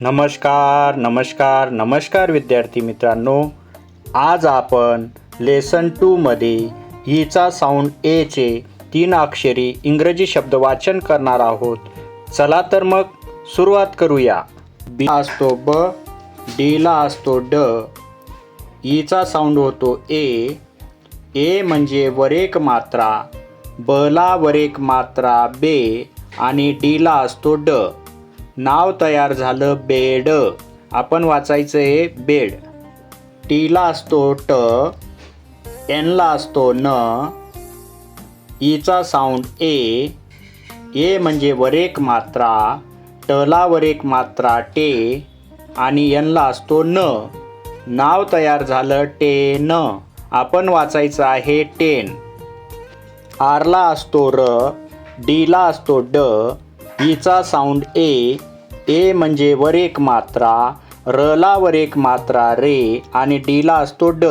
नमस्कार नमस्कार नमस्कार विद्यार्थी मित्रांनो, आज आपण लेसन 2 मध्ये ईचा साऊंड एचे 3 अक्षरी इंग्रजी शब्द वाचन करणार आहोत. चला तर मग सुरुवात करूया. बी ला असतो ब, डी ला असतो ड, ईचा साऊंड होतो ए म्हणजे वर एक मात्रा, ब ला वर एक मात्रा बे आणि डी ला असतो ड. नाव तयार झालं बेड. आपण वाचायचं आहे बेड. टीला असतो ट, एनला असतो न, ईचा साऊंड ए म्हणजे वर एक मात्रा, टला वर एक मात्रा टे आणि एनला असतो न. नाव तयार झालं टेन. आपण वाचायचं आहे टेन. आरला असतो र, डीला असतो ड, ईचा साऊंड ए म्हणजे वर एक मात्रा, रला वर एक मात्रा रे आणि डीला असतो ड.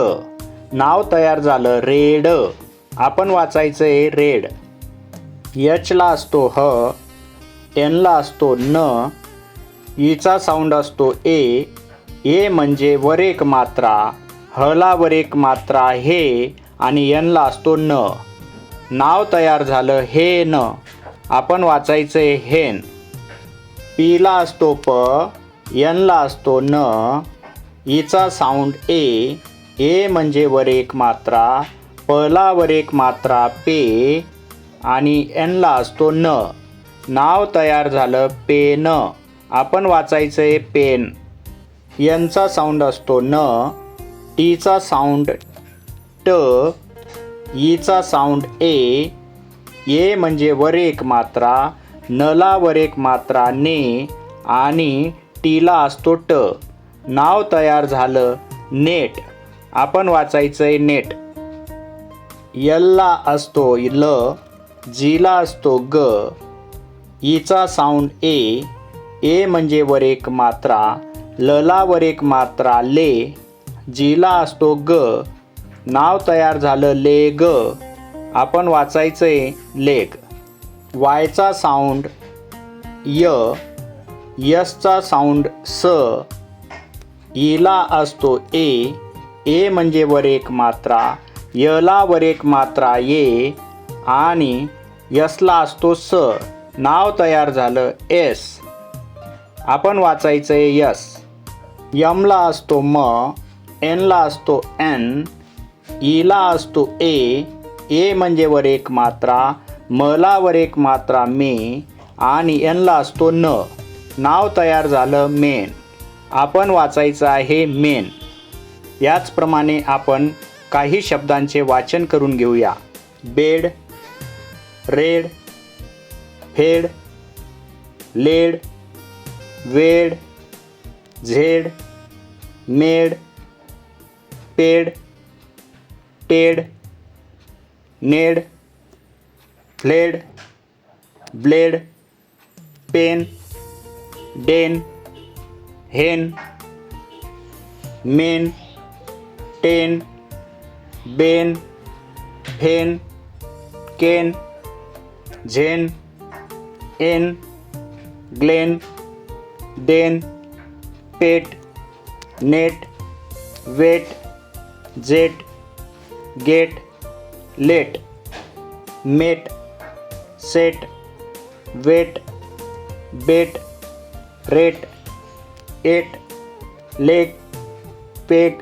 नाव तयार झालं रेड. आपण वाचायचं आहे रेड. एचला असतो ह, एनला असतो न, ईचा साऊंड असतो ए म्हणजे वर एक मात्रा, हला वर एक मात्रा हे आणि एनला असतो न. नाव तयार झालं हेन. आपण वाचायचं आहे हेन. पीला असतो प, एनला असतो न, ईचा साऊंड ए म्हणजे वर एक मात्रा, पला वर एक मात्रा पे आणि एनला असतो न. नाव तयार झालं पेन. आपण वाचायचं आहे पेन. एनचा साऊंड असतो न, टीचा साऊंड ट, ईचा साऊंड ए म्हणजे वर एक मात्रा, नला वर एक मात्रा ने आणि टीला असतो ट. नाव तयार झालं नेट. आपण वाचायचं आहे नेट. यलला असतो ल, जीला असतो ग, ईचा साऊंड ए म्हणजे वर एक मात्रा, लला वर एक मात्रा ले, जीला असतो ग. नाव तयार झालं लेग. आपण वाचायचं आहे लेग. वायचा साऊंड यसचा साऊंड स, ईला असतो ए म्हणजे वर एक मात्रा, यला वर एक मात्रा ये आणि यसला असतो स. नाव तयार झालं एस. आपण वाचायचं आहे यस. यमला असतो म, एनला असतो एन, ईला असतो ए म्हणजे वर एक मात्रा, मला वर एक मात्रा मे आणि एनला असतो न. नाव तयार झालं मेन. आपण वाचायचं आहे मेन. याचप्रमाणे आपण काही शब्दांचे वाचन करून घेऊया. Bed, red, fed, led, wed, zed, med, ped, Ted, Ned, fled, bled, pen, den, hen, men, ten, Ben, fen, Ken, Zen, en, Glen, then, pet, net, wet, jet, get, let, met, set, wet, bet, ret, et, leg, peg,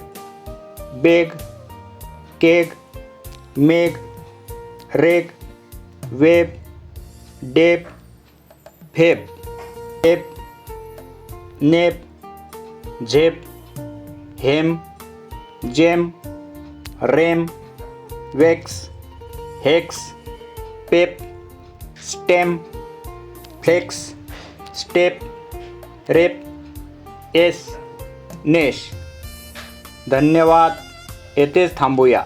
beg, keg, Meg, reg, web, डेप, Feb, app, नेप, झेप, hem, gem, rem, vex, hex, pep, stem, flex, step, rep, ess, nesh. धन्यवाद. येथेच थांबूया.